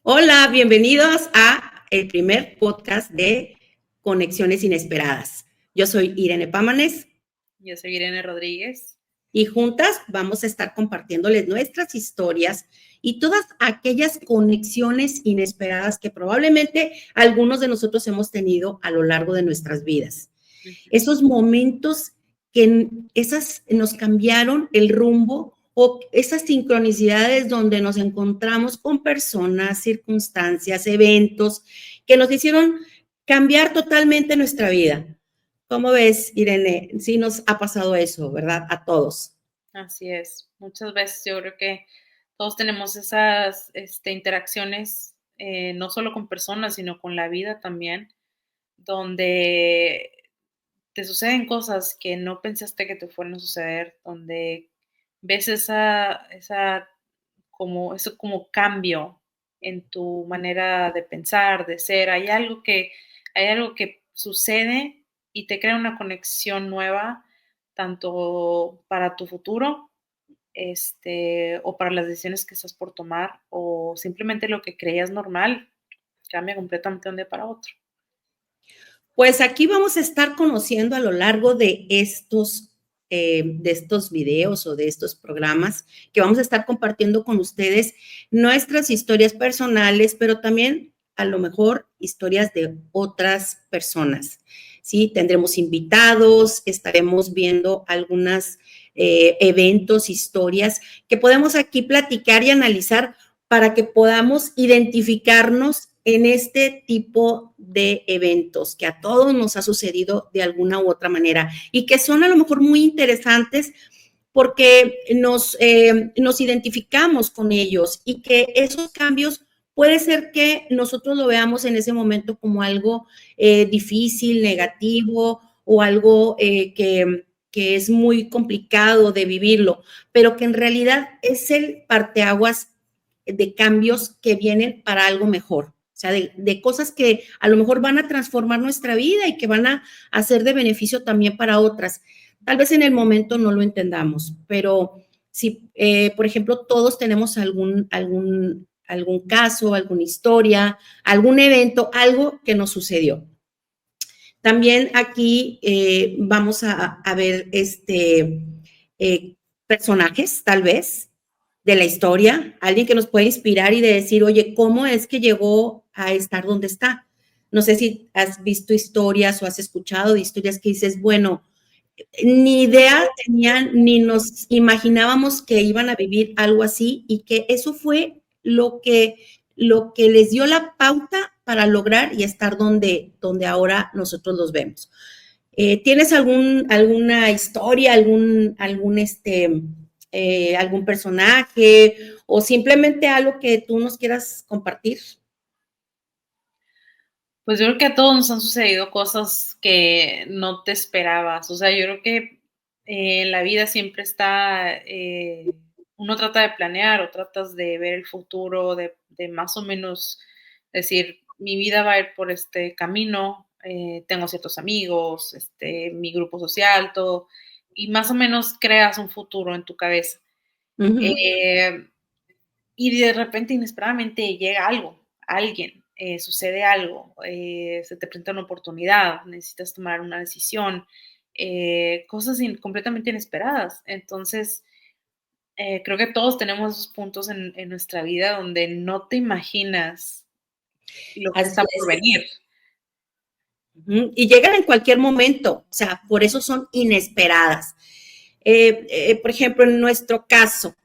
Hola, bienvenidos a el primer podcast de Conexiones Inesperadas. Yo soy Irene Pámanes. Yo soy Irene Rodríguez. Y juntas vamos a estar compartiéndoles nuestras historias y todas aquellas conexiones inesperadas que probablemente algunos de nosotros hemos tenido a lo largo de nuestras vidas. Esos momentos que nos cambiaron el rumbo o esas sincronicidades donde nos encontramos con personas, circunstancias, eventos que nos hicieron cambiar totalmente nuestra vida. ¿Cómo ves, Irene? Sí nos ha pasado eso, ¿verdad? A todos. Así es. Muchas veces yo creo que todos tenemos esas interacciones, no solo con personas, sino con la vida también, donde te suceden cosas que no pensaste que te fueran a suceder, donde ves eso como cambio en tu manera de pensar, de ser. Hay algo que sucede y te crea una conexión nueva, tanto para tu futuro, o para las decisiones que estás por tomar, o simplemente lo que creías normal, cambia completamente de un día para otro. Pues aquí vamos a estar conociendo a lo largo de estos videos o de estos programas que vamos a estar compartiendo con ustedes nuestras historias personales, pero también a lo mejor historias de otras personas. Sí, tendremos invitados, estaremos viendo algunos eventos, historias que podemos aquí platicar y analizar para que podamos identificarnos en este tipo de eventos que a todos nos ha sucedido de alguna u otra manera y que son a lo mejor muy interesantes porque nos identificamos con ellos y que esos cambios puede ser que nosotros lo veamos en ese momento como algo difícil, negativo o algo que es muy complicado de vivirlo, pero que en realidad es el parteaguas de cambios que vienen para algo mejor. O sea, de cosas que a lo mejor van a transformar nuestra vida y que van a hacer de beneficio también para otras. Tal vez en el momento no lo entendamos, pero si, por ejemplo, todos tenemos algún caso, alguna historia, algún evento, algo que nos sucedió. También aquí vamos a ver personajes, tal vez, de la historia, alguien que nos puede inspirar y de decir, oye, ¿cómo es que llegó a estar donde está? No sé si has visto historias o has escuchado de historias que dices, bueno, ni idea tenían, ni nos imaginábamos que iban a vivir algo así y que eso fue lo que les dio la pauta para lograr y estar donde ahora nosotros los vemos. ¿Tienes alguna historia, algún personaje o simplemente algo que tú nos quieras compartir? Pues yo creo que a todos nos han sucedido cosas que no te esperabas. O sea, yo creo que en la vida siempre uno trata de planear o tratas de ver el futuro, de más o menos decir, mi vida va a ir por este camino, tengo ciertos amigos, mi grupo social, todo, y más o menos creas un futuro en tu cabeza. Ujú. Eh, y de repente, inesperadamente, llega algo, alguien, sucede algo, se te presenta una oportunidad, necesitas tomar una decisión, cosas completamente inesperadas. Entonces, creo que todos tenemos esos puntos en nuestra vida donde no te imaginas lo que Así está por es. venir. Y llegan en cualquier momento, o sea, por eso son inesperadas. Por ejemplo, en nuestro caso,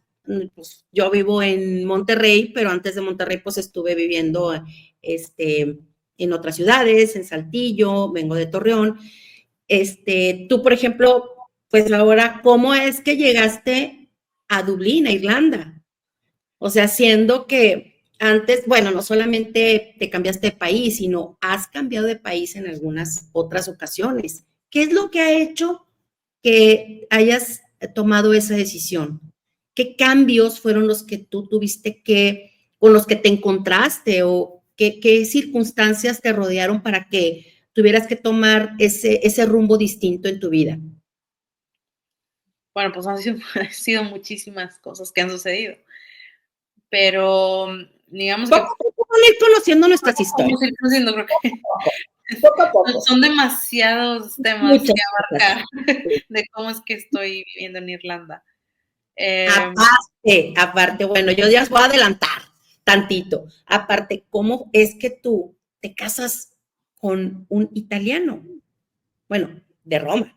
pues, yo vivo en Monterrey, pero antes de Monterrey, pues estuve viviendo en otras ciudades, en Saltillo, vengo de Torreón. Tú, por ejemplo, pues ahora, ¿cómo es que llegaste a Dublín, a Irlanda? O sea, siendo que antes, bueno, no solamente te cambiaste de país, sino has cambiado de país en algunas otras ocasiones. ¿Qué es lo que ha hecho que hayas tomado esa decisión? ¿Qué cambios fueron los que tú tuviste con los que te encontraste o qué circunstancias te rodearon para que tuvieras que tomar ese rumbo distinto en tu vida? Bueno, pues han sido muchísimas cosas que han sucedido. Pero digamos que Poco a poco van a ir conociendo nuestras historias. vamos a ir conociendo, creo que Poco a poco. son demasiados temas Muchas que cosas. abarcar de cómo es que estoy viviendo en Irlanda. Aparte, bueno, yo ya os voy a adelantar tantito. Aparte, ¿cómo es que tú te casas con un italiano? Bueno, de Roma.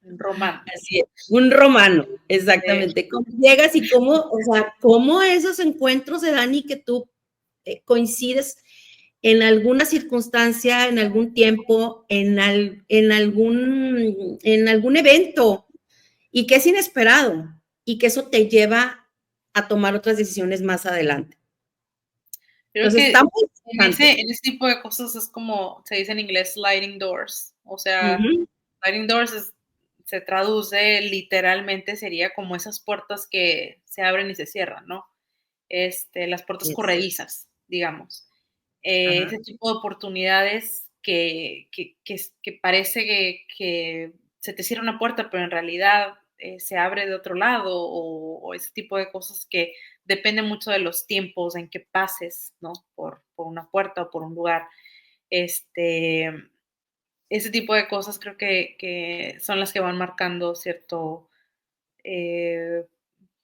Román. Así es, un romano, Eh, exactamente. ¿Cómo llegas y cómo, o sea, cómo esos encuentros se dan y que tú coincides en alguna circunstancia, en algún tiempo, en algún evento y que es inesperado y que eso te lleva a tomar otras decisiones más adelante? Creo Entonces, que está muy interesante. en ese tipo de cosas es como se dice en inglés sliding doors. O sea, Ujú, sliding doors se traduce literalmente, sería como esas puertas que se abren y se cierran, ¿no? Las puertas yes. corredizas, digamos. Ajá, Ese tipo de oportunidades que parece que se te cierra una puerta, pero en realidad se abre de otro lado, o ese tipo de cosas que depende mucho de los tiempos en que pases, ¿no? Por una puerta o por un lugar. Este, ese tipo de cosas creo que son las que van marcando cierto eh,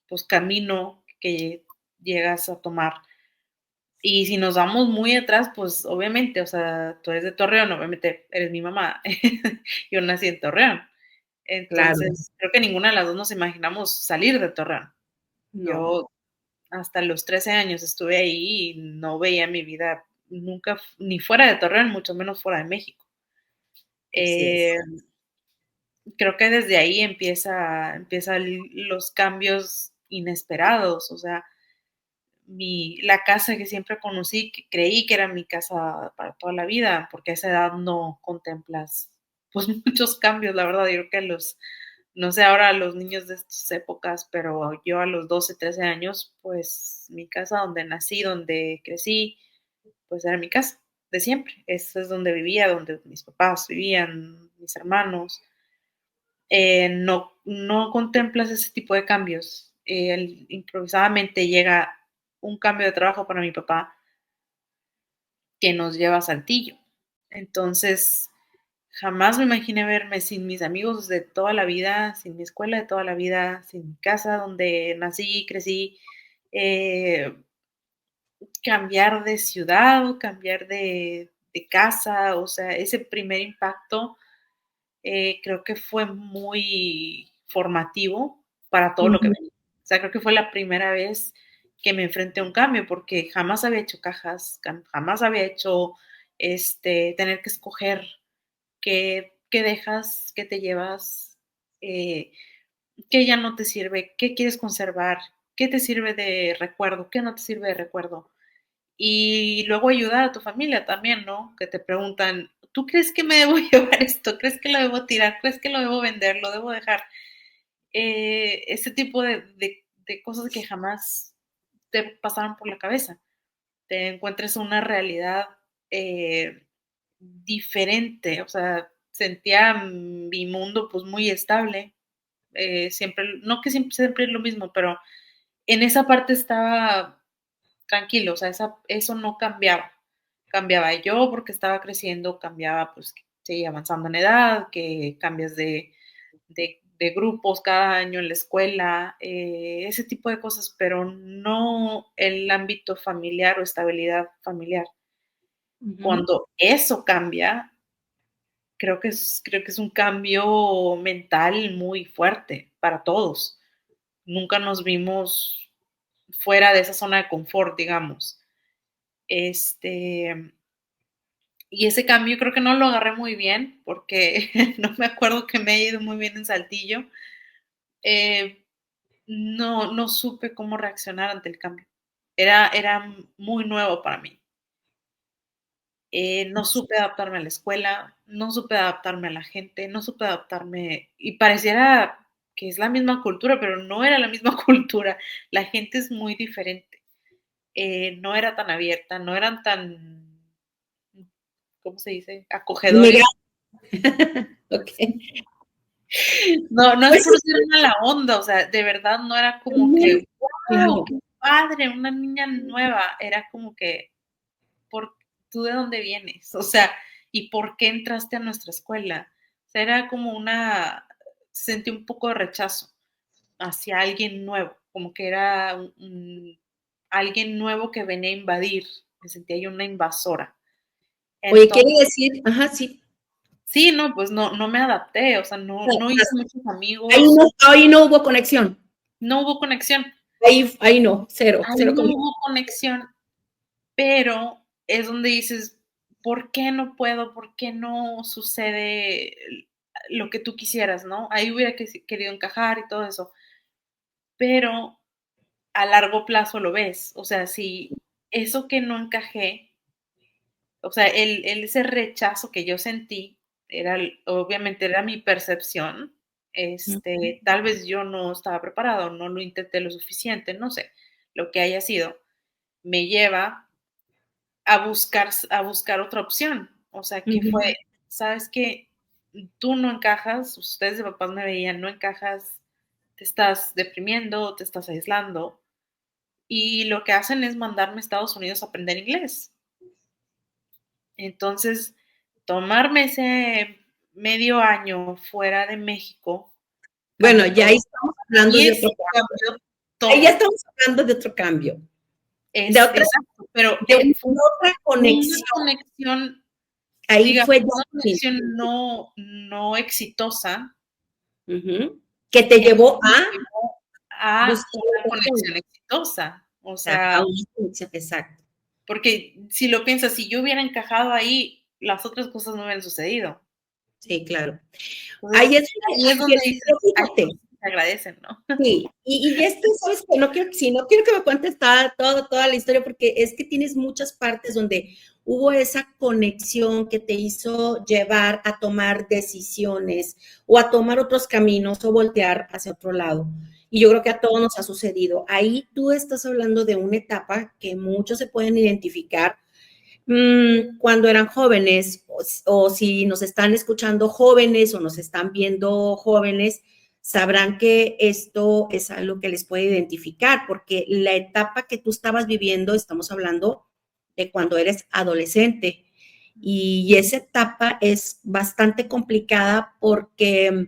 pues camino que llegas a tomar. Y si nos vamos muy atrás, pues obviamente, o sea, tú eres de Torreón, obviamente eres mi mamá. Yo nací en Torreón. claro, Entonces, creo que ninguna de las dos nos imaginamos salir de Torreón. no, Yo hasta los 13 años estuve ahí y no veía mi vida nunca, ni fuera de Torreón, mucho menos fuera de México. así es. Eh, Creo que desde ahí empiezan los cambios inesperados, o sea, la casa que siempre conocí, que creí que era mi casa para toda la vida, porque a esa edad no contemplas, pues, muchos cambios, la verdad. Yo creo que no sé ahora los niños de estas épocas, pero yo a los 12, 13 años, pues, mi casa donde nací, donde crecí, pues, era mi casa de siempre. Eso es donde vivía, donde mis papás vivían, mis hermanos. No contemplas ese tipo de cambios. Improvisadamente llega un cambio de trabajo para mi papá que nos lleva a Saltillo. Entonces, jamás me imaginé verme sin mis amigos de toda la vida, sin mi escuela de toda la vida, sin mi casa donde nací, crecí, eh, cambiar de ciudad, cambiar de casa, o sea, ese primer impacto creo que fue muy formativo para todo lo que Ujú, venía. O sea, creo que fue la primera vez que me enfrenté a un cambio, porque jamás había hecho cajas, jamás había hecho tener que escoger qué dejas, qué te llevas, eh, qué ya no te sirve, qué quieres conservar, qué te sirve de recuerdo, qué no te sirve de recuerdo. Y luego ayudar a tu familia también, ¿no? Que te preguntan, ¿tú crees que me debo llevar esto? ¿Crees que lo debo tirar? ¿Crees que lo debo vender? ¿Lo debo dejar? Ese tipo de cosas que jamás te pasaron por la cabeza. Te encuentres una realidad eh, diferente, o sea, sentía mi mundo pues muy estable, siempre, no que siempre es lo mismo, pero en esa parte estaba tranquilo, o sea, eso no cambiaba. Cambiaba yo porque estaba creciendo, cambiaba, pues, seguía avanzando en edad, que cambias de grupos cada año en la escuela, ese tipo de cosas, pero no el ámbito familiar o estabilidad familiar. ujú. Cuando eso cambia, creo que es un cambio mental muy fuerte para todos. Nunca nos vimos fuera de esa zona de confort, digamos. Este, y ese cambio creo que no lo agarré muy bien porque no me acuerdo que me haya ido muy bien en Saltillo. Eh, no supe cómo reaccionar ante el cambio. Era muy nuevo para mí. No supe adaptarme a la escuela, no supe adaptarme a la gente, no supe adaptarme y pareciera que es la misma cultura, pero no era la misma cultura. La gente es muy diferente. No era tan abierta, no eran tan, ¿cómo se dice? Acogedores. Inmigrante. Ok. No es Pues por ser mala onda, o sea, de verdad no era como sí, que, wow, claro. qué padre, una niña nueva, era como que, ¿tú de dónde vienes? O sea, ¿y por qué entraste a nuestra escuela? O sea, era como sentí un poco de rechazo hacia alguien nuevo, como que era alguien nuevo que venía a invadir, me sentía yo una invasora. Oye, quiere Entonces, decir, ajá, sí. sí, no, pues no me adapté, o sea, no hice muchos Ahí amigos, no, ahí no hubo conexión. no hubo conexión. Ahí no, cero, Ahí cero no conexión. hubo conexión, pero es donde dices, ¿por qué no puedo? ¿Por qué no sucede lo que tú quisieras, no? Ahí hubiera querido encajar y todo eso, pero a largo plazo lo ves, o sea, si eso que no encajé, o sea, ese rechazo que yo sentí, obviamente era mi percepción, tal vez yo no estaba preparado, no lo intenté lo suficiente, no sé, lo que haya sido, me lleva a buscar otra opción. O sea, que Ujú. fue, ¿sabes qué? Tú no encajas, ustedes de papás me veían, no encajas, te estás deprimiendo, te estás aislando. Y lo que hacen es mandarme a Estados Unidos a aprender inglés. Entonces, tomarme ese medio año fuera de México Bueno, cambió ya ahí todo. estamos hablando Y de eso otro cambio. cambió Ahí ya todo. estamos hablando de otro cambio, de Es otra, exacto, pero de fue otra una conexión. conexión, Ahí digamos, fue ya una distinto. conexión no exitosa, Ujú. Que te llevó a llevó a buscar una otra cosa. conexión exitosa. O A sea, una conexión, exacto. porque si lo piensas, si yo hubiera encajado ahí, las otras cosas no hubieran sucedido. Sí, claro. Entonces, Ahí es ahí es donde dices, pero hay fíjate, cosas que se agradecen, ¿no? sí, y esto, ¿sabes qué? No quiero, sí, no quiero que me cuentes toda la historia, porque es que tienes muchas partes donde hubo esa conexión que te hizo llevar a tomar decisiones o a tomar otros caminos o voltear hacia otro lado. Y yo creo que a todos nos ha sucedido. Ahí tú estás hablando de una etapa que muchos se pueden identificar cuando eran jóvenes, o si nos están escuchando jóvenes o nos están viendo jóvenes, sabrán que esto es algo que les puede identificar, porque la etapa que tú estabas viviendo, estamos hablando de cuando eres adolescente, y esa etapa es bastante complicada porque,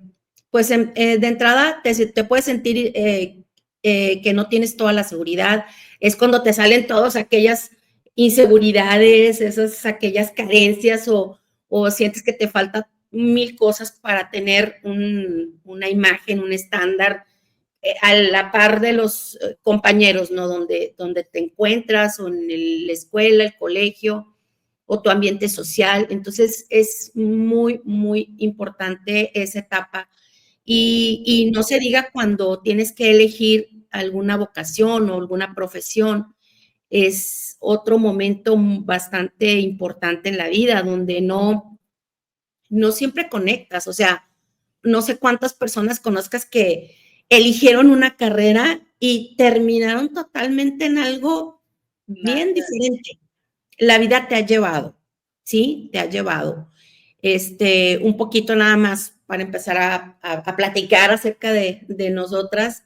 pues, de entrada te puedes sentir que no tienes toda la seguridad, es cuando te salen todas aquellas inseguridades, aquellas carencias o sientes que te falta mil cosas para tener una imagen, un estándar a la par de los compañeros, ¿no? Donde te encuentras o en la escuela, el colegio o tu ambiente social. Entonces es muy, muy importante esa etapa. Y no se diga cuando tienes que elegir alguna vocación o alguna profesión, es otro momento bastante importante en la vida, donde no siempre conectas, o sea, no sé cuántas personas conozcas que eligieron una carrera y terminaron totalmente en algo Nada. bien diferente. La vida te ha llevado, ¿sí? Te ha llevado. Un poquito nada más para empezar a platicar acerca de nosotras,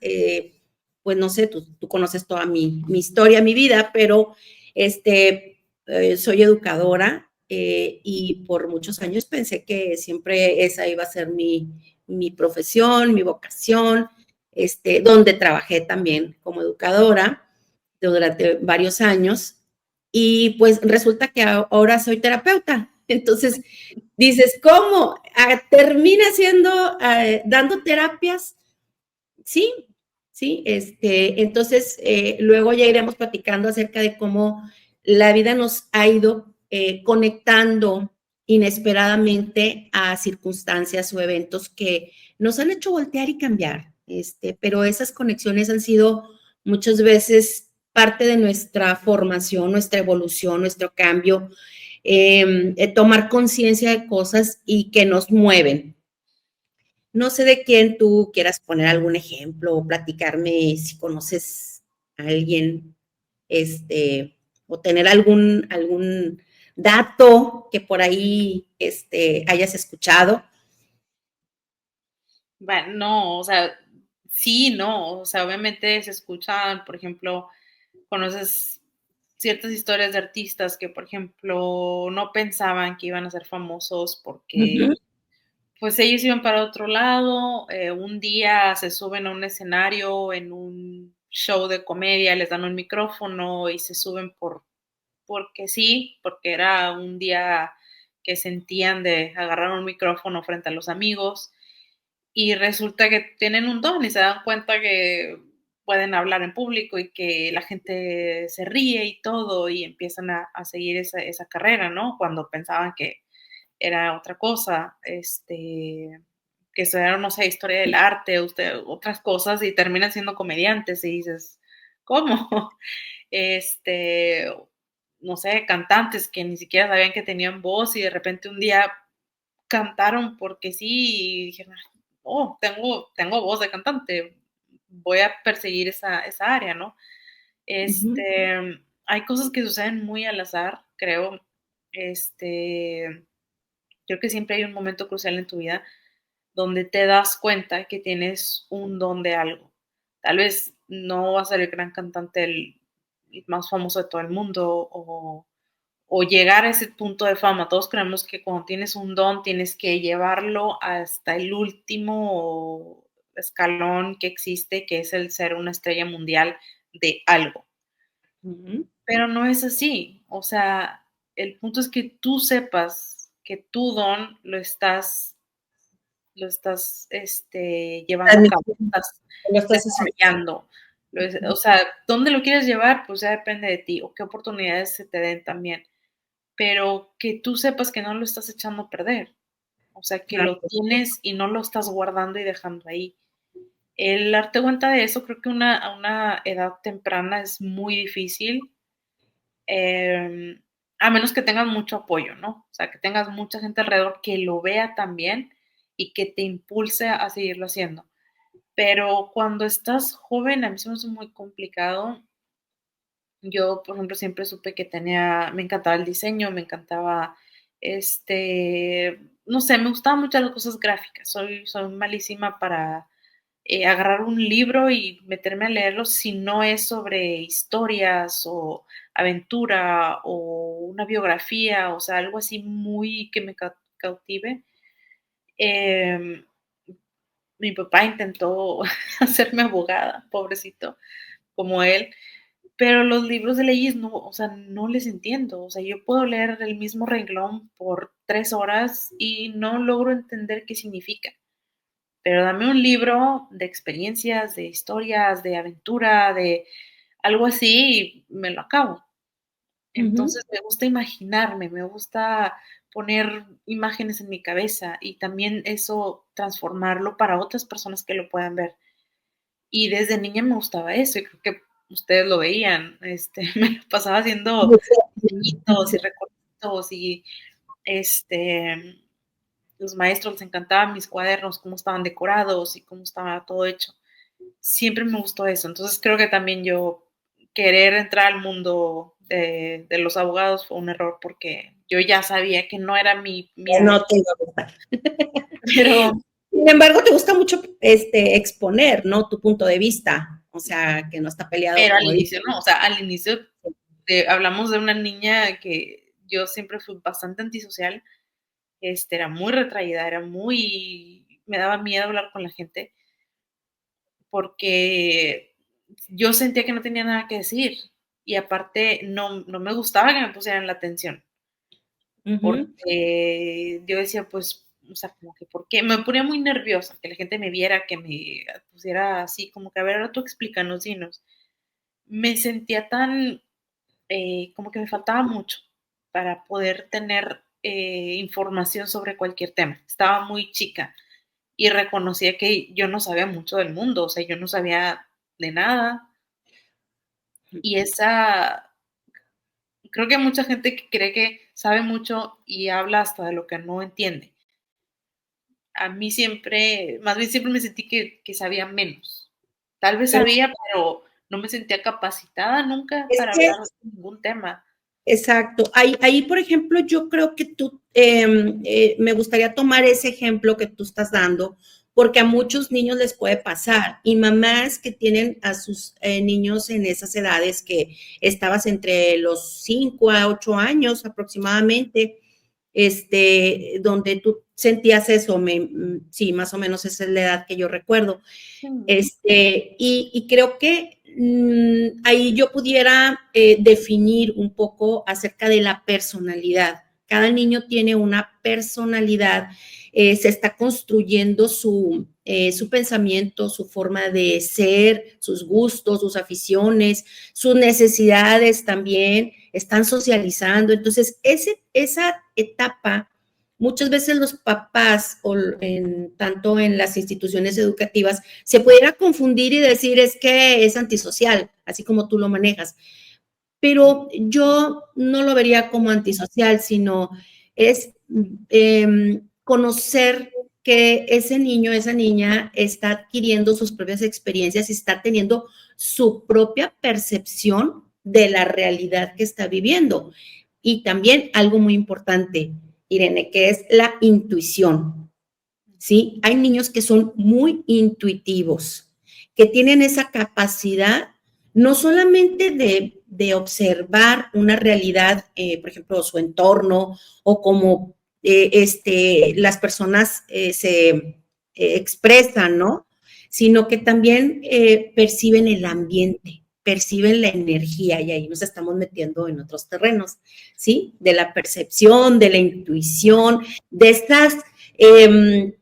pues no sé, tú conoces toda mi historia, mi vida, pero soy educadora y por muchos años pensé que siempre esa iba a ser mi profesión, mi vocación, donde trabajé también como educadora durante varios años y pues resulta que ahora soy terapeuta. Entonces dices, ¿cómo? Termina siendo, dando terapias, sí, sí, entonces luego ya iremos platicando acerca de cómo la vida nos ha ido conectando inesperadamente a circunstancias o eventos que nos han hecho voltear y cambiar, pero esas conexiones han sido muchas veces parte de nuestra formación, nuestra evolución, nuestro cambio, tomar conciencia de cosas y que nos mueven. No sé de quién tú quieras poner algún ejemplo o platicarme si conoces a alguien, o tener algún dato que por ahí, hayas escuchado. Bueno, no, o sea, sí, no, o sea, obviamente se escuchan, por ejemplo, conoces ciertas historias de artistas que, por ejemplo, no pensaban que iban a ser famosos porque pues ellos iban para otro lado, un día se suben a un escenario en un show de comedia, les dan un micrófono y se suben porque sí, porque era un día que sentían de agarrar un micrófono frente a los amigos y resulta que tienen un don y se dan cuenta que pueden hablar en público y que la gente se ríe y todo y empiezan a seguir esa carrera, ¿no? Cuando pensaban que era otra cosa, que estudiaron, no sé, historia del arte, otras cosas y terminan siendo comediantes y dices, ¿cómo? Este, no sé, cantantes que ni siquiera sabían que tenían voz y de repente un día cantaron porque sí y dijeron, oh, tengo voz de cantante, voy a perseguir esa área, ¿no? Hay cosas que suceden muy al azar, creo. Creo que siempre hay un momento crucial en tu vida donde te das cuenta que tienes un don de algo. Tal vez no vas a ser el gran cantante el más famoso de todo el mundo o llegar a ese punto de fama. Todos creemos que cuando tienes un don tienes que llevarlo hasta el último escalón que existe, que es el ser una estrella mundial de algo. Pero no es así. O sea, el punto es que tú sepas que tu don lo estás llevando a cabo, lo estás Lo estás haciendo. desarrollando. O sea, ¿dónde lo quieres llevar? Pues ya depende de ti, o qué oportunidades se te den también. Pero que tú sepas que no lo estás echando a perder. O sea, que lo tienes y no lo estás guardando y dejando ahí. El darte cuenta de eso, creo que a una edad temprana es muy difícil, a menos que tengas mucho apoyo, ¿no? O sea, que tengas mucha gente alrededor que lo vea también y que te impulse a seguirlo haciendo. Pero cuando estás joven, a mí se me hace muy complicado. Yo, por ejemplo, siempre supe que me encantaba el diseño, me encantaba, no sé, me gustaban mucho las cosas gráficas. Soy malísima para agarrar un libro y meterme a leerlo si no es sobre historias o aventura o una biografía, o sea, algo así muy que me cautive. Em, Mi papá intentó hacerme abogada, pobrecito, como él, pero los libros de leyes no, o sea, no les entiendo. O sea, yo puedo leer el mismo renglón por 3 horas y no logro entender qué significa. Pero dame un libro de experiencias, de historias, de aventura, de algo así y me lo acabo. Entonces me gusta imaginarme, me gusta poner imágenes en mi cabeza y también eso transformarlo para otras personas que lo puedan ver. Y desde niña me gustaba eso y creo que ustedes lo veían, me lo pasaba haciendo diseñitos y recortes y, este, los maestros les encantaban mis cuadernos, cómo estaban decorados y cómo estaba todo hecho. Siempre me gustó eso. Entonces creo que también yo querer entrar al mundo de los abogados fue un error porque yo ya sabía que no era mi área. No te iba a gustar. Pero Sin embargo, te gusta mucho exponer, ¿no? Tu punto de vista. O sea, que no está peleado, al como inicio, dices. ¿no? O sea, al inicio hablamos de una niña que yo siempre fui bastante antisocial, era muy retraída, me daba miedo hablar con la gente porque yo sentía que no tenía nada que decir y aparte no me gustaba que me pusieran la atención porque yo decía, pues, o sea, como que, ¿por qué? Me ponía muy nerviosa que la gente me viera, que me pusiera así, como que, a ver, ahora tú explícanos, dinos. Me sentía tan, como que me faltaba mucho para poder tener información sobre cualquier tema. Estaba muy chica y reconocía que yo no sabía mucho del mundo, o sea, yo no sabía de nada. Y creo que hay mucha gente que cree que sabe mucho y habla hasta de lo que no entiende. A mí más bien siempre me sentí que sabía menos. Tal vez Pero sabía, pero no me sentía capacitada nunca es para que, hablar de ningún tema. exacto. Ahí, por ejemplo, yo creo que tú, me gustaría tomar ese ejemplo que tú estás dando, porque a muchos niños les puede pasar. Y mamás que tienen a sus niños en esas edades que estabas entre los 5 a 8 años aproximadamente, donde tú sentías eso, sí, más o menos esa es la edad que yo recuerdo. Y creo que ahí yo pudiera definir un poco acerca de la personalidad. Cada niño tiene una personalidad, se está construyendo su pensamiento, su forma de ser, sus gustos, sus aficiones, sus necesidades también, están socializando. Entonces, esa etapa, muchas veces los papás, tanto en las instituciones educativas, se pudiera confundir y decir es que es antisocial, así como tú lo manejas. Pero yo no lo vería como antisocial, sino es conocer que ese niño, esa niña está adquiriendo sus propias experiencias y está teniendo su propia percepción de la realidad que está viviendo. Y también algo muy importante, Irene, que es la intuición. ¿Sí? Hay niños que son muy intuitivos, que tienen esa capacidad no solamente de observar una realidad, por ejemplo, su entorno o como las personas se expresan, ¿no? Sino que también perciben el ambiente, perciben la energía y ahí nos estamos metiendo en otros terrenos, ¿sí? De la percepción, de la intuición, de estas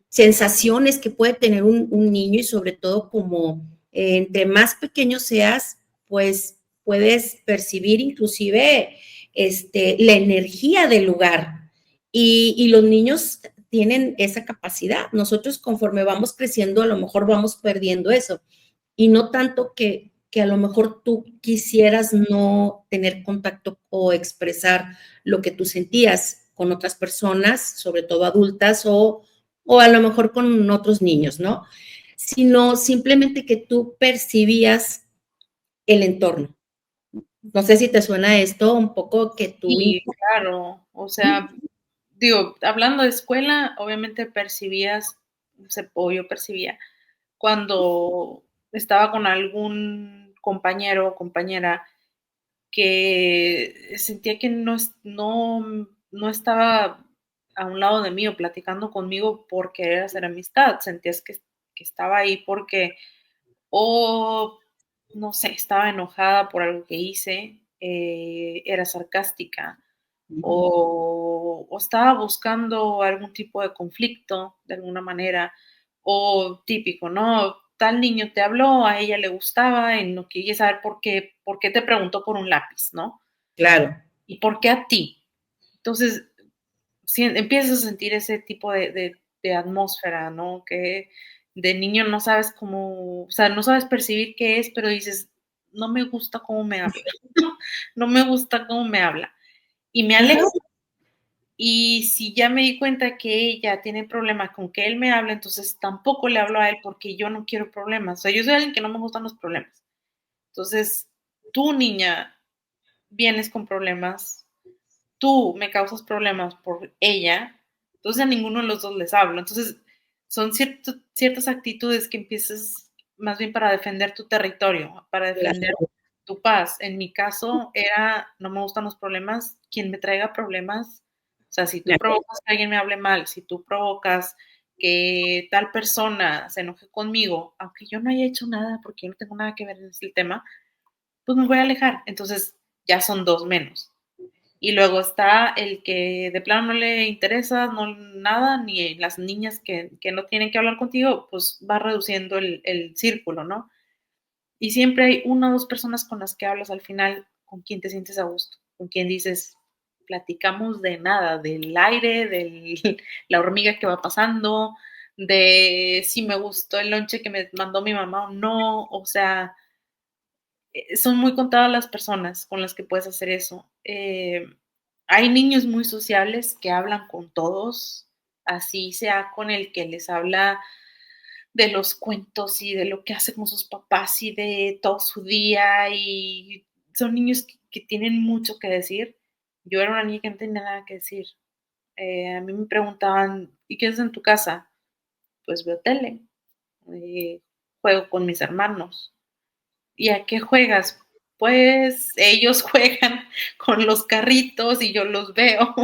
sensaciones que puede tener un niño y sobre todo como entre más pequeño seas, pues puedes percibir inclusive la energía del lugar. Y los niños tienen esa capacidad. Nosotros conforme vamos creciendo, a lo mejor vamos perdiendo eso. Y no tanto que a lo mejor tú quisieras no tener contacto o expresar lo que tú sentías con otras personas, sobre todo adultas o a lo mejor con otros niños, ¿no? Sino simplemente que tú percibías el entorno. No sé si te suena esto un poco que tú... Sí, claro, o sea, digo, hablando de escuela, obviamente percibías, o yo percibía, cuando estaba con algún compañero o compañera que sentía que no estaba a un lado de mí o platicando conmigo por querer hacer amistad, sentías que estaba ahí porque o, no sé, estaba enojada por algo que hice, era sarcástica o estaba buscando algún tipo de conflicto de alguna manera, o típico, ¿no? Tal niño te habló, a ella le gustaba y no quería saber por qué te preguntó por un lápiz, ¿no? Claro. ¿Y por qué a ti? Entonces, empiezas a sentir ese tipo de atmósfera, ¿no? Que de niño no sabes cómo, o sea, no sabes percibir qué es, pero dices, no me gusta cómo me habla, no me gusta cómo me habla. Y me Ajá. alejo. Y si ya me di cuenta que ella tiene problemas con que él me hable, entonces tampoco le hablo a él porque yo no quiero problemas. O sea, yo soy alguien que no me gustan los problemas. Entonces, tú, niña, vienes con problemas, tú me causas problemas por ella, entonces a ninguno de los dos les hablo. Entonces, son ciertas actitudes que empiezas más bien para defender tu territorio, para defender Claro. tu paz. En mi caso era, no me gustan los problemas, quien me traiga problemas, o sea, si tú provocas que alguien me hable mal, si tú provocas que tal persona se enoje conmigo, aunque yo no haya hecho nada, porque yo no tengo nada que ver en ese tema, pues me voy a alejar. Entonces ya son dos menos. Y luego está el que de plano no le interesa no, nada, ni las niñas que no tienen que hablar contigo, pues va reduciendo el círculo, ¿no? Y siempre hay una o dos personas con las que hablas al final, con quien te sientes a gusto, con quien dices, platicamos de nada, del aire, de la hormiga que va pasando, de si me gustó el lonche que me mandó mi mamá o no, o sea, son muy contadas las personas con las que puedes hacer eso. Hay niños muy sociables que hablan con todos, así sea con el que les habla de los cuentos y de lo que hace con sus papás y de todo su día y son niños que tienen mucho que decir. Yo era una niña que no tenía nada que decir. A mí me preguntaban, ¿y qué haces en tu casa? pues veo tele, juego con mis hermanos. ¿Y a qué juegas? Pues ellos juegan con los carritos y yo los veo.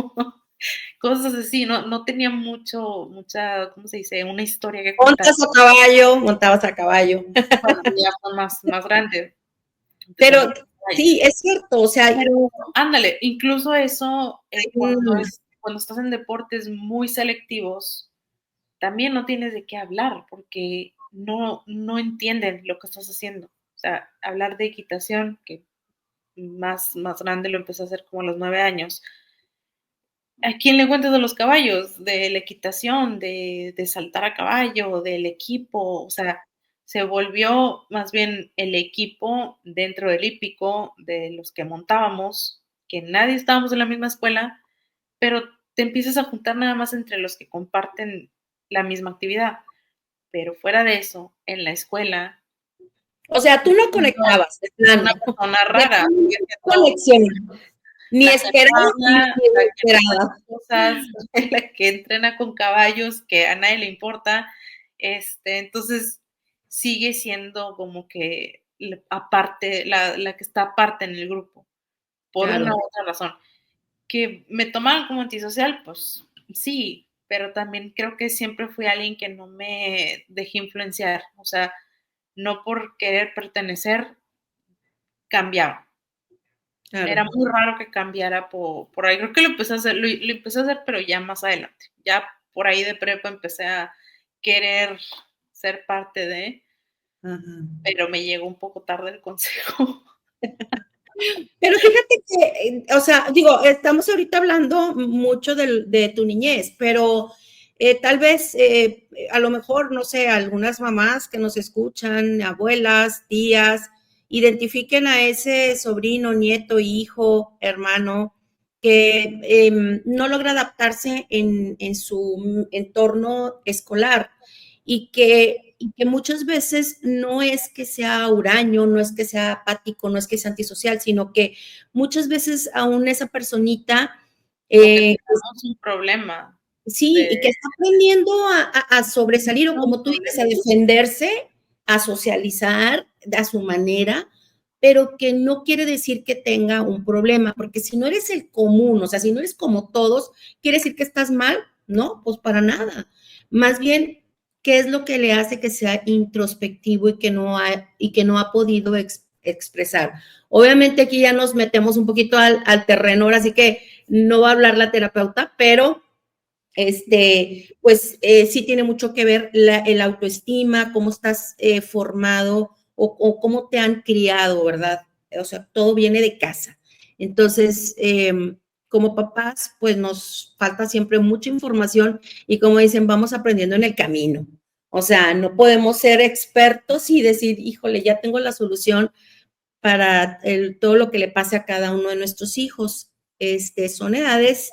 Cosas así, no tenía mucha, ¿cómo se dice? Una historia que contar. Montabas a caballo. Bueno, ya fue más grande. Empecé a Pero montar caballo. sí, es cierto, o sea, Pero ándale, incluso eso, mm, cuando estás en deportes muy selectivos, también no tienes de qué hablar, porque no entienden lo que estás haciendo. O sea, hablar de equitación, que más grande lo empecé a hacer como a los 9 años. ¿A quién le cuentas de los caballos? De la equitación, de saltar a caballo, del equipo, o sea, se volvió más bien el equipo dentro del hípico, de los que montábamos, que nadie estábamos en la misma escuela, pero te empiezas a juntar nada más entre los que comparten la misma actividad. Pero fuera de eso, en la escuela, o sea, tú no conectabas, de una plano, persona de rara, plano, sigue no siendo conexión, ni la que no esperada ni habla, la que no hace inesperada. cosas, la que entrena con caballos, que a nadie le importa. Entonces sigue siendo como que aparte, la que está aparte en el grupo, por una Claro, u otra razón. Que me tomaban como antisocial, pues sí, pero también creo que siempre fui alguien que no me dejé influenciar, o sea, no por querer pertenecer, cambiaba. Era claro. muy raro que cambiara por ahí. Creo que lo empecé a hacer, lo empecé a hacer, pero ya más adelante. Ya por ahí de prepa empecé a querer ser parte de, Ajá. pero me llegó un poco tarde el consejo. Pero fíjate que, o sea, digo, estamos ahorita hablando mucho de tu niñez, pero tal vez, a lo mejor, no sé, algunas mamás que nos escuchan, abuelas, tías, identifiquen a ese sobrino, nieto, hijo, hermano, que no logra adaptarse en su entorno escolar y que muchas veces no es que sea huraño, no es que sea apático, no es que sea antisocial, sino que muchas veces aún esa personita, Como que eh, tenemos un problema sí, de y que está aprendiendo a sobresalir o un como tú dices, problema. a defenderse, a socializar a su manera, pero que no quiere decir que tenga un problema, porque si no eres el común, o sea, si no eres como todos, quiere decir que estás mal, ¿no? Pues para nada. Más bien, ¿qué es lo que le hace que sea introspectivo y que no ha podido expresar? Obviamente aquí ya nos metemos un poquito al terreno, ahora sí que no va a hablar la terapeuta, pero pues sí tiene mucho que ver el autoestima, cómo estás formado o, cómo te han criado, ¿verdad? O sea, todo viene de casa. Entonces, como papás, pues nos falta siempre mucha información y como dicen, vamos aprendiendo en el camino. O sea, no podemos ser expertos y decir, híjole, ya tengo la solución para todo lo que le pase a cada uno de nuestros hijos. Son edades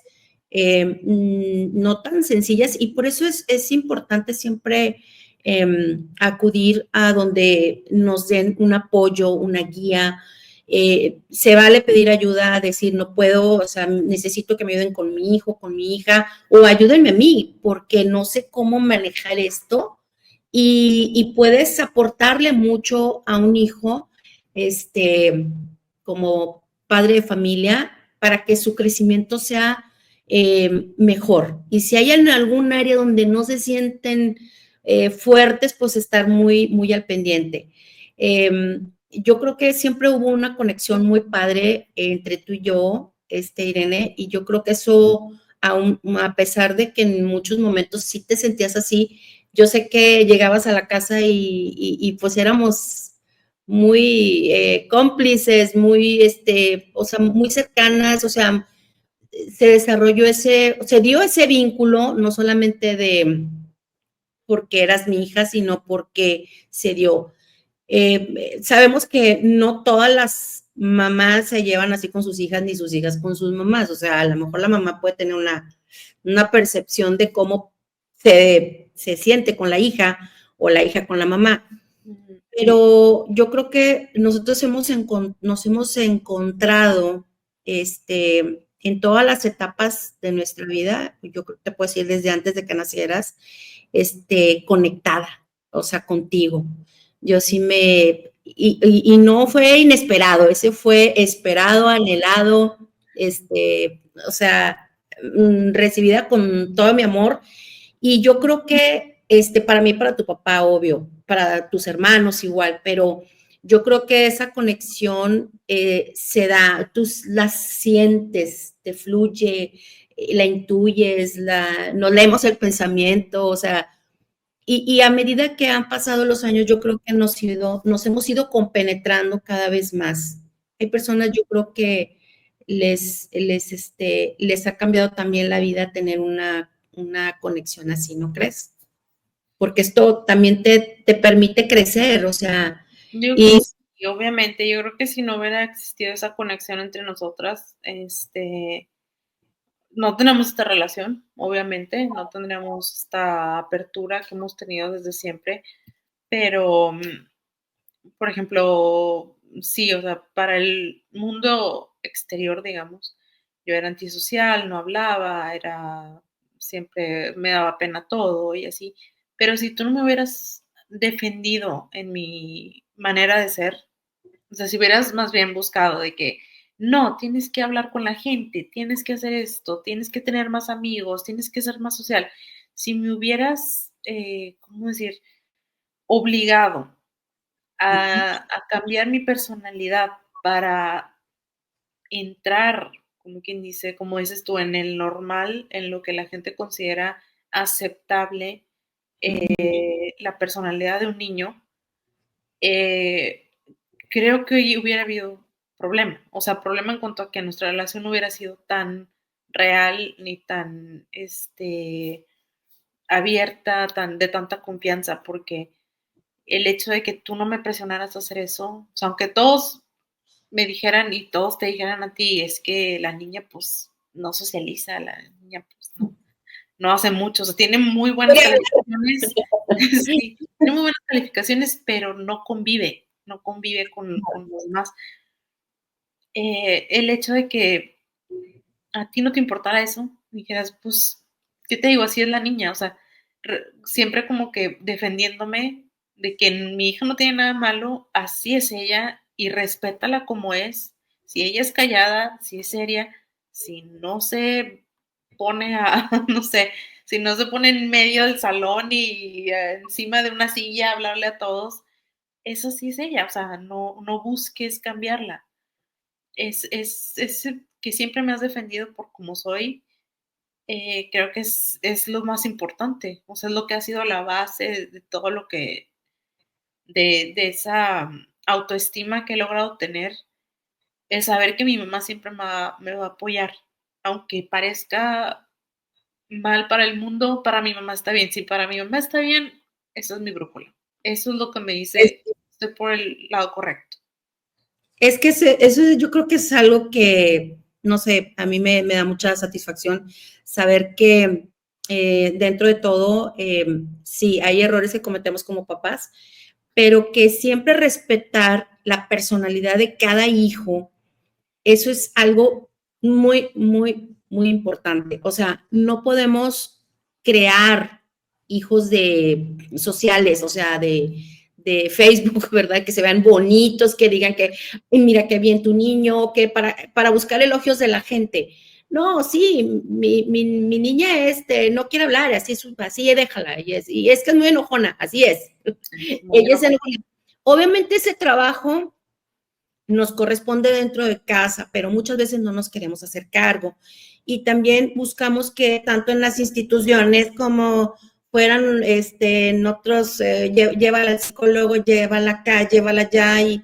no tan sencillas y por eso es importante siempre acudir a donde nos den un apoyo, una guía. Se vale pedir ayuda, decir, no puedo, o sea, necesito que me ayuden con mi hijo, con mi hija, o ayúdenme a mí, porque no sé cómo manejar esto y puedes aportarle mucho a un hijo como padre de familia para que su crecimiento sea mejor. Y si hay en algún área donde no se sienten fuertes, pues estar muy al pendiente. Yo creo que siempre hubo una conexión muy padre entre tú y yo, Irene, y yo creo que eso, a pesar de que en muchos momentos sí te sentías así, yo sé que llegabas a la casa y pues éramos muy cómplices, o sea, muy cercanas, o sea, se dio ese vínculo, no solamente de porque eras mi hija, sino porque se dio. Sabemos que no todas las mamás se llevan así con sus hijas ni sus hijas con sus mamás, o sea, a lo mejor la mamá puede tener una percepción de cómo se siente con la hija o la hija con la mamá, pero yo creo que nosotros nos hemos encontrado en todas las etapas de nuestra vida, yo te puedo decir desde antes de que nacieras, conectada, o sea, contigo. Yo sí y no fue inesperado, ese fue esperado, anhelado, o sea, recibida con todo mi amor. Y yo creo que, para mí, para tu papá, obvio, para tus hermanos igual, pero yo creo que esa conexión se da, tú la sientes, te fluye, la intuyes, nos leemos el pensamiento, o sea, y a medida que han pasado los años, yo creo que nos hemos ido compenetrando cada vez más. Hay personas, yo creo que les ha cambiado también la vida tener una conexión así, ¿no crees? Porque esto también te permite crecer, o sea, Yo creo y que sí, obviamente, yo creo que si no hubiera existido esa conexión entre nosotras, no tenemos esta relación, obviamente, no tendríamos esta apertura que hemos tenido desde siempre, pero, por ejemplo, sí, o sea, para el mundo exterior, digamos, yo era antisocial, no hablaba, siempre me daba pena todo y así, pero si tú no me hubieras defendido en mi manera de ser, o sea, si hubieras más bien buscado de que no, tienes que hablar con la gente, tienes que hacer esto, tienes que tener más amigos, tienes que ser más social. Si me hubieras, ¿cómo decir?, obligado a cambiar mi personalidad para entrar, como quien dice, como dices tú, en el normal, en lo que la gente considera aceptable, la personalidad de un niño, eh, creo que hoy hubiera habido problema. O sea, problema en cuanto a que nuestra relación no hubiera sido tan real ni tan abierta, de tanta confianza, porque el hecho de que tú no me presionaras a hacer eso, o sea, aunque todos me dijeran y todos te dijeran a ti, es que la niña pues no socializa, la niña pues no hace mucho, o sea, tiene muy buenas calificaciones, sí, tiene muy buenas calificaciones, pero no convive con los demás. El hecho de que a ti no te importara eso, dijeras, pues, ¿qué te digo? Así es la niña, o sea, siempre como que defendiéndome de que mi hija no tiene nada malo, así es ella y respétala como es. Si ella es callada, si es seria, si no se pone a, no sé, si no se pone en medio del salón y encima de una silla a hablarle a todos, eso sí es ella, o sea, no busques cambiarla. Es que siempre me has defendido por como soy, creo que es lo más importante, o sea, es lo que ha sido la base de todo lo que, de esa autoestima que he logrado tener, el saber que mi mamá siempre me va a apoyar, aunque parezca mal para el mundo, para mi mamá está bien. Si para mi mamá está bien, esa es mi brújula. Eso es lo que me es, dice, estoy por el lado correcto. es que eso yo creo que es algo que, no sé, a mí me da mucha satisfacción saber que dentro de todo, sí, hay errores que cometemos como papás, pero que siempre respetar la personalidad de cada hijo, eso es algo muy, muy, muy importante. O sea, no podemos crear hijos sociales, o sea, de Facebook, ¿verdad? Que se vean bonitos, que digan que, mira qué bien tu niño, que para buscar elogios de la gente. No, sí, mi niña no quiere hablar, así déjala, y es que es muy enojona, así es. Ella es enojona. Obviamente ese trabajo nos corresponde dentro de casa, pero muchas veces no nos queremos hacer cargo. Y también buscamos que tanto en las instituciones como fueran en otros, llévala al psicólogo, llévala acá, llévala allá y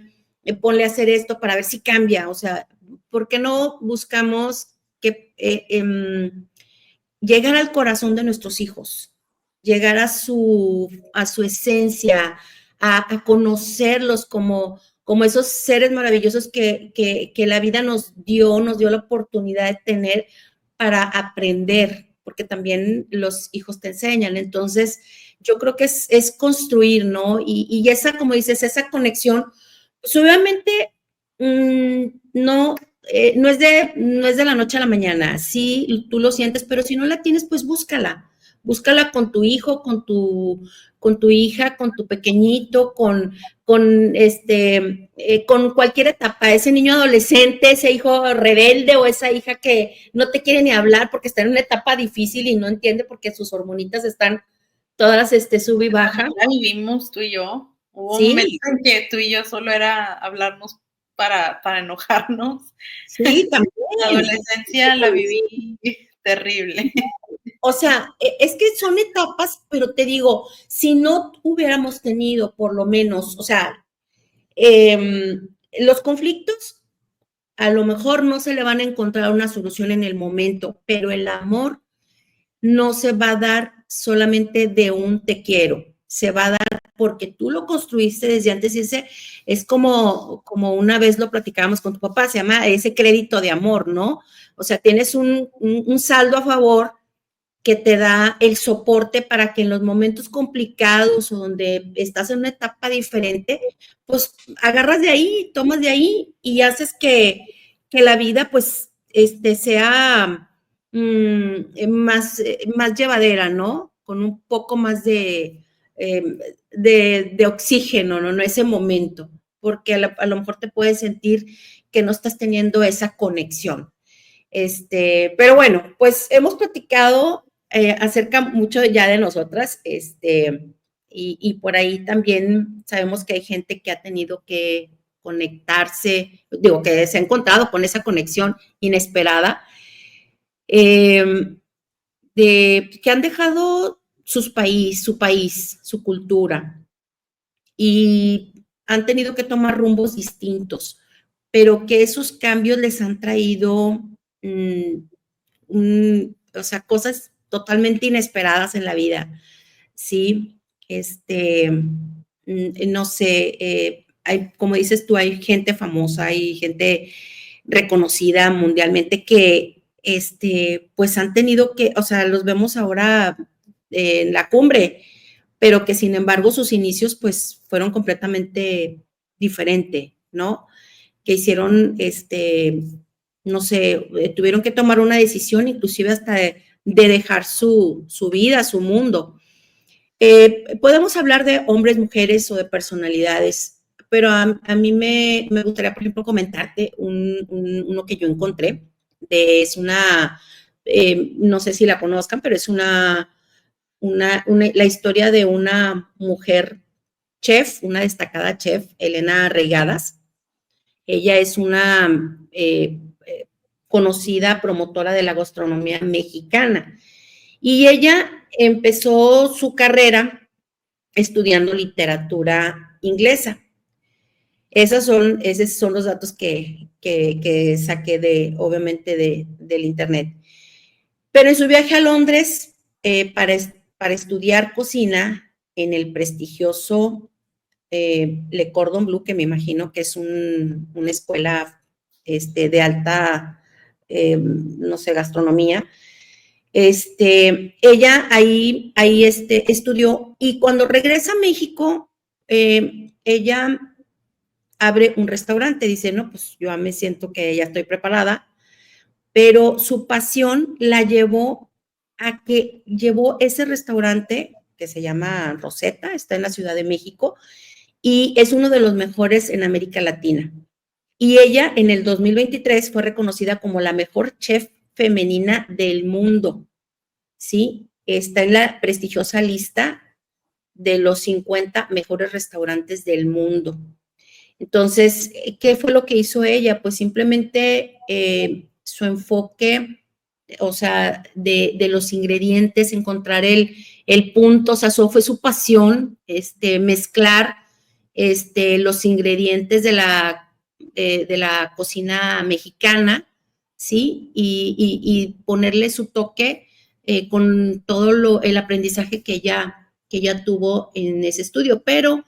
ponle a hacer esto para ver si cambia. O sea, ¿por qué no buscamos que llegar al corazón de nuestros hijos, llegar a su esencia, a conocerlos como esos seres maravillosos que la vida nos dio la oportunidad de tener para aprender, porque también los hijos te enseñan. Entonces, yo creo que es construir, ¿no? Y esa, como dices, esa conexión, pues obviamente no, no es de la noche a la mañana, sí, tú lo sientes, pero si no la tienes, pues búscala con tu hijo, con tu hija, con tu pequeñito, con cualquier etapa, ese niño adolescente, ese hijo rebelde o esa hija que no te quiere ni hablar porque está en una etapa difícil y no entiende porque sus hormonitas están todas sub y baja. Ya vivimos tú y yo. Hubo un Sí, momento en que tú y yo solo era hablarnos para enojarnos. sí, La también. adolescencia la viví terrible. O sea, es que son etapas, pero te digo, si no hubiéramos tenido por lo menos, o sea, los conflictos a lo mejor no se le van a encontrar una solución en el momento, pero el amor no se va a dar solamente de un te quiero, se va a dar porque tú lo construiste desde antes y ese es como una vez lo platicábamos con tu papá, se llama ese crédito de amor, ¿no? O sea, tienes un saldo a favor que te da el soporte para que en los momentos complicados o donde estás en una etapa diferente, pues agarras de ahí, tomas de ahí y haces que la vida pues sea más llevadera, ¿no? Con un poco más de oxígeno, ¿no? Ese momento, porque a lo mejor te puedes sentir que no estás teniendo esa conexión. Pero pues hemos platicado acerca mucho ya de nosotras, y por ahí también sabemos que hay gente que ha tenido que conectarse, digo, que se ha encontrado con esa conexión inesperada, eh, que han dejado su país, su cultura, y han tenido que tomar rumbos distintos, pero que esos cambios les han traído o sea, cosas totalmente inesperadas en la vida, ¿sí? No sé, como dices tú, hay gente famosa, hay gente reconocida mundialmente que, pues han tenido que, o sea, los vemos ahora en la cumbre, pero que sin embargo sus inicios, pues, fueron completamente diferentes, ¿no? Que hicieron, no sé, tuvieron que tomar una decisión, inclusive hasta de dejar su vida, su mundo. Podemos hablar de hombres, mujeres o de personalidades, pero a mí me gustaría, por ejemplo, comentarte uno que yo encontré. Es no sé si la conozcan, pero es la historia de una mujer chef, una destacada chef, Elena Regadas. Ella es una conocida promotora de la gastronomía mexicana. Y ella empezó su carrera estudiando literatura inglesa. Esos son los datos que saqué obviamente, del internet. Pero en su viaje a Londres, para estudiar cocina en el prestigioso Le Cordon Bleu, que me imagino que es una escuela de alta, no sé, gastronomía. Ella ahí estudió, y cuando regresa a México, ella abre un restaurante, dice, no, pues yo me siento que ya estoy preparada, pero su pasión la llevó a que llevó ese restaurante que se llama Rosetta, está en la Ciudad de México, y es uno de los mejores en América Latina. Y ella en el 2023 fue reconocida como la mejor chef femenina del mundo, ¿sí? Está en la prestigiosa lista de los 50 mejores restaurantes del mundo. Entonces, ¿qué fue lo que hizo ella? Pues simplemente su enfoque, o sea, de los ingredientes, encontrar el punto, o sea, eso fue su pasión, mezclar los ingredientes de la cocina mexicana, ¿sí? Y ponerle su toque con todo el aprendizaje que ella tuvo en ese estudio. Pero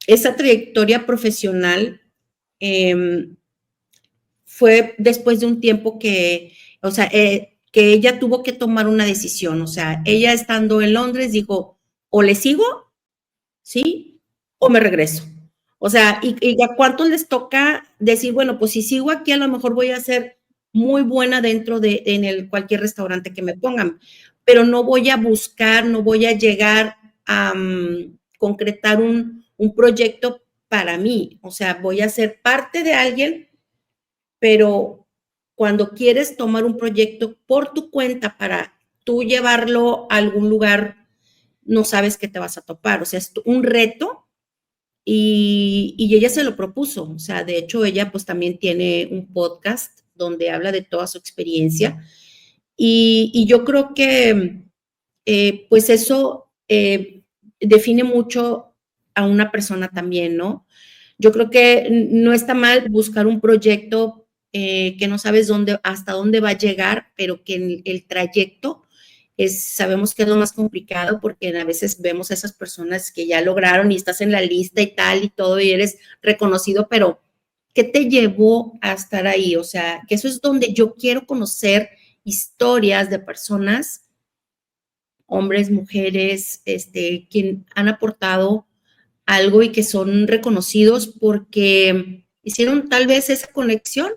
esa trayectoria profesional fue después de un tiempo o sea, que ella tuvo que tomar una decisión. O sea, ella estando en Londres dijo, o le sigo, ¿sí? O me regreso. O sea, y a cuántos les toca decir, bueno, pues si sigo aquí, a lo mejor voy a ser muy buena dentro de en el cualquier restaurante que me pongan, pero no voy a buscar, no voy a llegar a concretar un proyecto para mí. O sea, voy a ser parte de alguien, pero cuando quieres tomar un proyecto por tu cuenta para tú llevarlo a algún lugar, no sabes qué te vas a topar. O sea, es un reto y ella se lo propuso. O sea, de hecho, ella pues también tiene un podcast donde habla de toda su experiencia. Y yo creo que pues eso define mucho a una persona también, ¿no? Yo creo que no está mal buscar un proyecto que no sabes dónde, hasta dónde va a llegar, pero que en el trayecto sabemos que es lo más complicado porque a veces vemos a esas personas que ya lograron y estás en la lista y tal y todo y eres reconocido, pero ¿qué te llevó a estar ahí? O sea, que eso es donde yo quiero conocer historias de personas, hombres, mujeres, quien han aportado algo y que son reconocidos porque hicieron tal vez esa conexión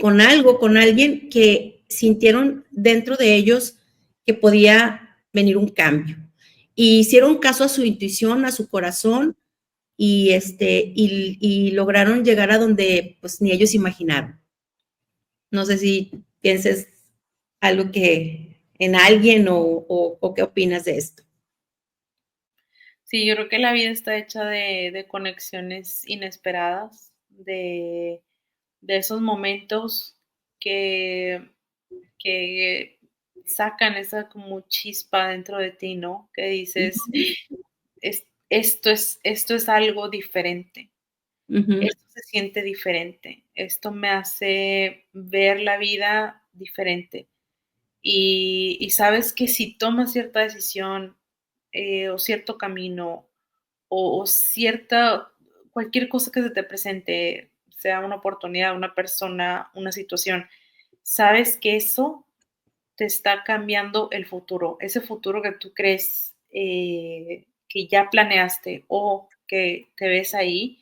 con algo, con alguien que sintieron dentro de ellos que podía venir un cambio. Y hicieron caso a su intuición, a su corazón y lograron llegar a donde pues ni ellos imaginaron. No sé si pienses algo que en alguien o qué opinas de esto. Sí, yo creo que la vida está hecha de conexiones inesperadas, de esos momentos que, que sacan esa como chispa dentro de ti, ¿no? Que dices, esto es algo diferente, Uh-huh. esto se siente diferente, esto me hace ver la vida diferente. Y sabes que si tomas cierta decisión o cierto camino o cierta, cualquier cosa que se te presente, sea una oportunidad, una persona, una situación, sabes que eso te está cambiando el futuro, ese futuro que tú crees que ya planeaste o que te ves ahí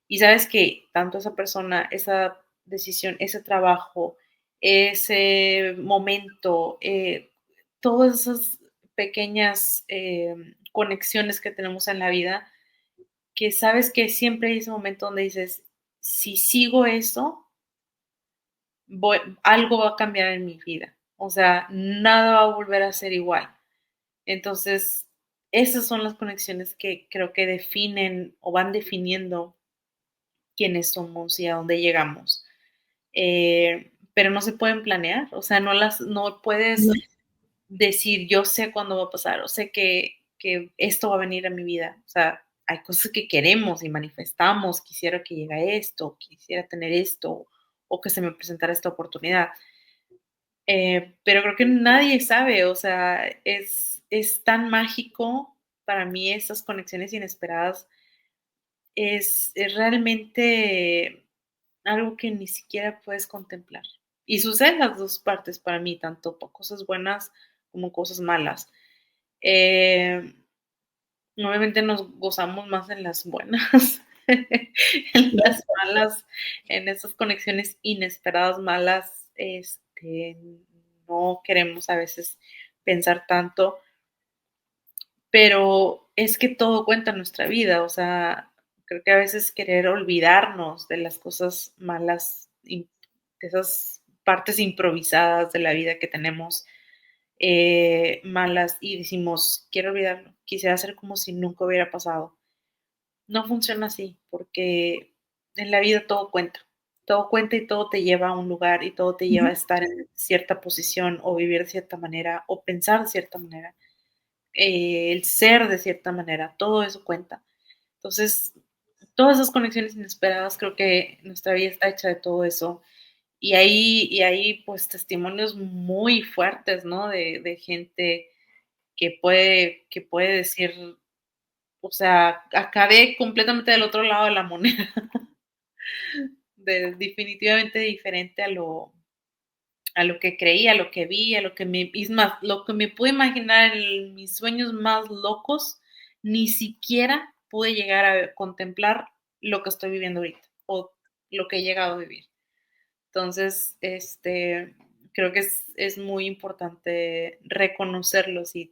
y sabes que tanto esa persona, esa decisión, ese trabajo, ese momento, todas esas pequeñas conexiones que tenemos en la vida, que sabes que siempre hay ese momento donde dices, si sigo eso, algo va a cambiar en mi vida. O sea, nada va a volver a ser igual. Entonces, esas son las conexiones que creo que definen o van definiendo quiénes somos y a dónde llegamos. Pero no se pueden planear, o sea, no puedes No, decir, yo sé cuándo va a pasar, o sé que esto va a venir a mi vida. O sea, hay cosas que queremos y manifestamos, quisiera que llegue esto, quisiera tener esto, o que se me presentara esta oportunidad. Pero creo que nadie sabe, o sea, es tan mágico para mí esas conexiones inesperadas, es realmente algo que ni siquiera puedes contemplar. Y sucede en las dos partes para mí, tanto cosas buenas como cosas malas. Eh, Obviamente nos gozamos más en las buenas, en las malas, en esas conexiones inesperadas malas, no queremos a veces pensar tanto, pero es que todo cuenta en nuestra vida, o sea, creo que a veces querer olvidarnos de las cosas malas, de esas partes improvisadas de la vida que tenemos malas y decimos, quiero olvidarlo, quisiera hacer como si nunca hubiera pasado. No funciona así, porque en la vida todo cuenta y todo te lleva a un lugar y todo te lleva a estar en cierta posición o vivir de cierta manera o pensar de cierta manera, el ser de cierta manera, todo eso cuenta. Entonces, todas esas conexiones inesperadas, creo que nuestra vida está hecha de todo eso. Y hay pues testimonios muy fuertes, ¿no? De gente que puede decir, o sea, acabé completamente del otro lado de la moneda, definitivamente diferente a lo que creí, a lo que vi, a lo que es más, lo que me pude imaginar en mis sueños más locos, ni siquiera pude llegar a contemplar lo que estoy viviendo ahorita o lo que he llegado a vivir. Entonces, creo que es muy importante reconocerlos y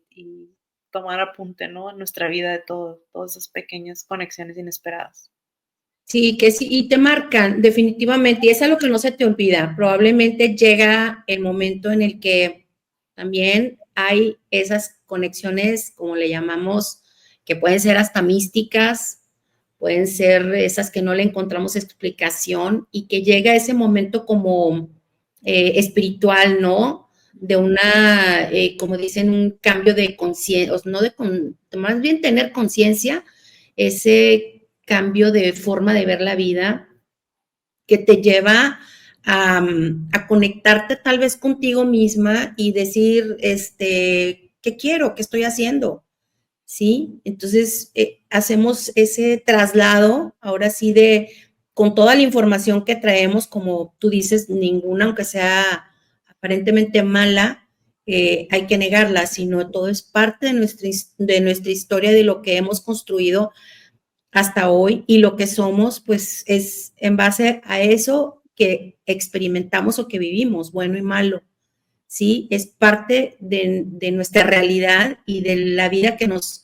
tomar apunte, ¿no? En nuestra vida de todas esas pequeñas conexiones inesperadas. Sí, que sí, y te marcan definitivamente, y es algo que no se te olvida. Probablemente llega el momento en el que también hay esas conexiones, como le llamamos, que pueden ser hasta místicas, pueden ser esas que no le encontramos explicación y que llega ese momento como espiritual, ¿no? De una, como dicen, un cambio de conciencia, no más bien tener conciencia, ese cambio de forma de ver la vida que te lleva a conectarte tal vez contigo misma y decir, ¿qué quiero? ¿Qué estoy haciendo? ¿Sí? Entonces, hacemos ese traslado, ahora sí, con toda la información que traemos, como tú dices, ninguna, aunque sea aparentemente mala, hay que negarla, sino todo es parte de nuestra historia, de lo que hemos construido hasta hoy y lo que somos, pues es en base a eso que experimentamos o que vivimos, bueno y malo, ¿sí? Es parte de nuestra realidad y de la vida que nos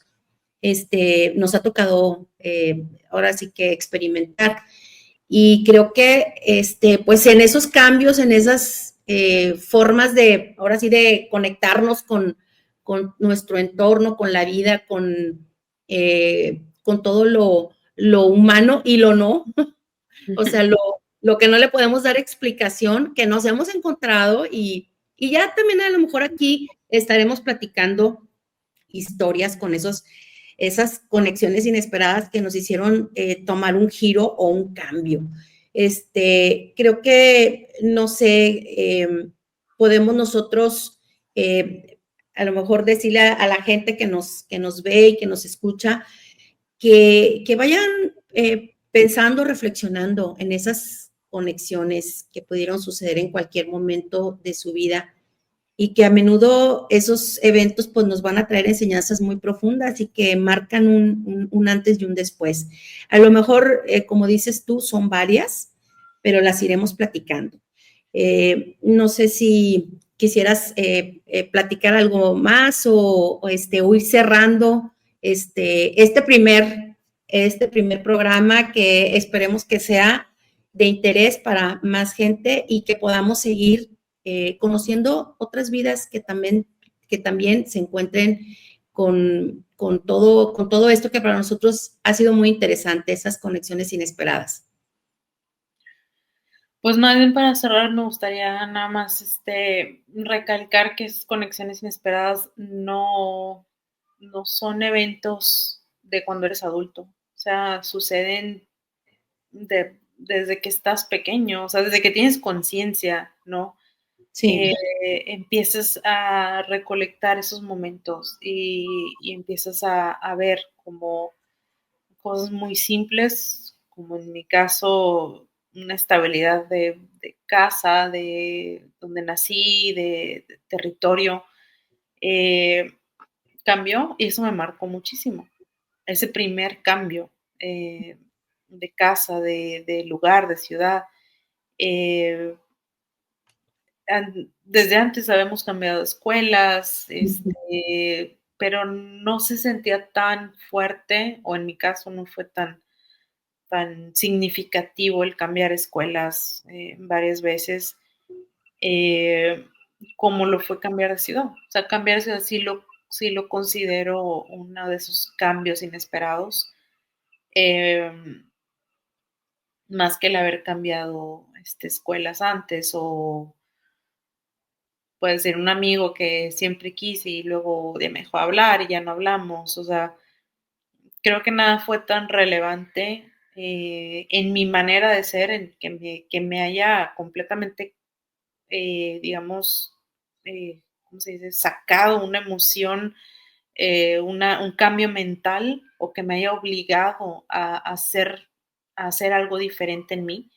ha tocado ahora sí que experimentar. Y creo que, pues en esos cambios, en esas formas de, ahora sí, de conectarnos con nuestro entorno, con la vida, con todo lo humano y lo no, o sea, lo que no le podemos dar explicación, que nos hemos encontrado y ya también a lo mejor aquí estaremos platicando historias con esas conexiones inesperadas que nos hicieron tomar un giro o un cambio. Creo que, no sé, podemos nosotros a lo mejor decirle a la gente que nos ve y que nos escucha que vayan pensando, reflexionando en esas conexiones que pudieron suceder en cualquier momento de su vida y que a menudo esos eventos pues nos van a traer enseñanzas muy profundas y que marcan un antes y un después. A lo mejor, como dices tú, son varias, pero las iremos platicando. No sé si quisieras platicar algo más o ir cerrando este primer programa que esperemos que sea de interés para más gente y que podamos seguir conociendo otras vidas que también se encuentren con todo esto que para nosotros ha sido muy interesante, esas conexiones inesperadas. Pues más bien para cerrar me gustaría nada más recalcar que esas conexiones inesperadas no son eventos de cuando eres adulto. O sea, suceden desde que estás pequeño, o sea, desde que tienes conciencia, ¿no? Sí. Empiezas a recolectar esos momentos y empiezas a ver como cosas muy simples, como en mi caso, una estabilidad de casa, de donde nací, de territorio, eh, cambió y eso me marcó muchísimo. Ese primer cambio de casa, de lugar, de ciudad. Eh, Desde antes habíamos cambiado de escuelas, pero no se sentía tan fuerte, o en mi caso no fue tan significativo el cambiar escuelas varias veces eh, como lo fue cambiar de ciudad. O sea, cambiar de ciudad sí lo considero uno de esos cambios inesperados, eh, más que el haber cambiado escuelas antes o puede ser un amigo que siempre quise y luego me dejó hablar y ya no hablamos. O sea, creo que nada fue tan relevante en mi manera de ser, en que me haya completamente, digamos, ¿cómo se dice? Sacado una emoción, un cambio mental o que me haya obligado a hacer algo diferente en mí.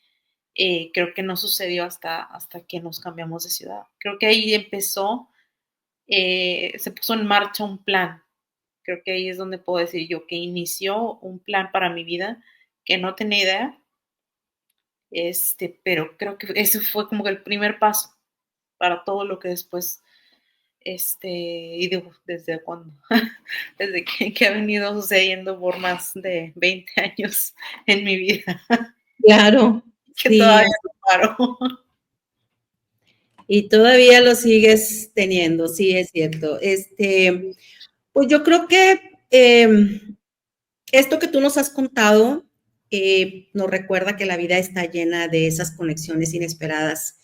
Creo que no sucedió hasta que nos cambiamos de ciudad. Creo que ahí empezó, se puso en marcha un plan Creo que ahí es donde puedo decir yo que inició un plan para mi vida que no tenía idea, pero creo que eso fue como que el primer paso para todo lo que después, y digo, ¿desde cuándo? Desde que ha venido sucediendo por más de 20 años en mi vida, Claro, que sí, todavía no paro. y todavía lo sigues teniendo, sí, es cierto. Pues yo creo que esto que tú nos has contado nos recuerda que la vida está llena de esas conexiones inesperadas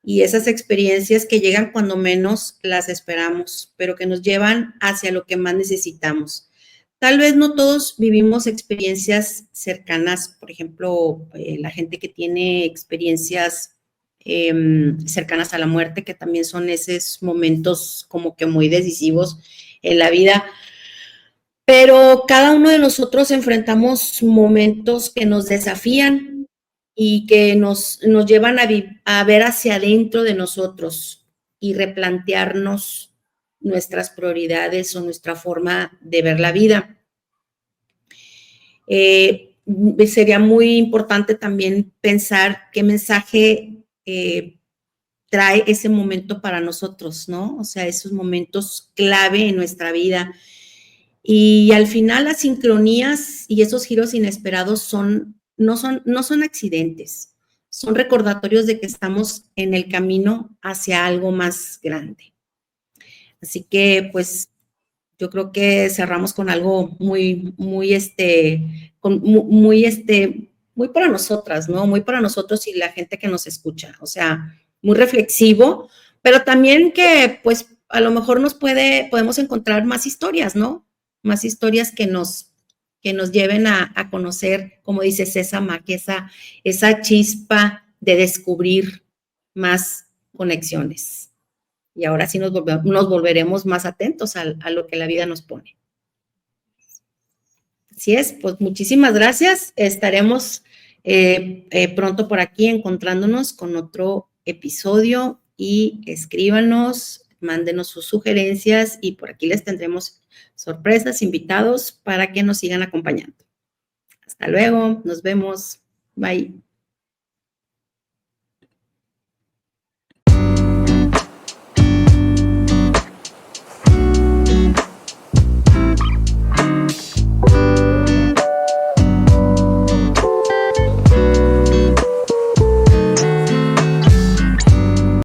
y esas experiencias que llegan cuando menos las esperamos, pero que nos llevan hacia lo que más necesitamos. Tal vez no todos vivimos experiencias cercanas, por ejemplo, la gente que tiene experiencias cercanas a la muerte, que también son esos momentos como que muy decisivos en la vida, pero cada uno de nosotros enfrentamos momentos que nos desafían y que nos llevan a ver hacia adentro de nosotros y replantearnos nuestras prioridades o nuestra forma de ver la vida. Sería muy importante también pensar qué mensaje trae ese momento para nosotros, ¿no? O sea, esos momentos clave en nuestra vida. Y al final las sincronías y esos giros inesperados no son accidentes, son recordatorios de que estamos en el camino hacia algo más grande. Así que, pues, yo creo que cerramos con algo muy para nosotras, ¿no? Muy para nosotros y la gente que nos escucha. O sea, muy reflexivo, pero también que, pues, a lo mejor podemos encontrar más historias, ¿no? Más historias que nos lleven a conocer, como dice César Mack, esa chispa de descubrir más conexiones. Y ahora sí nos volveremos más atentos a lo que la vida nos pone. Así es, pues muchísimas gracias. Estaremos pronto por aquí encontrándonos con otro episodio y escríbanos, mándenos sus sugerencias y por aquí les tendremos sorpresas, invitados para que nos sigan acompañando. Hasta luego, nos vemos. Bye.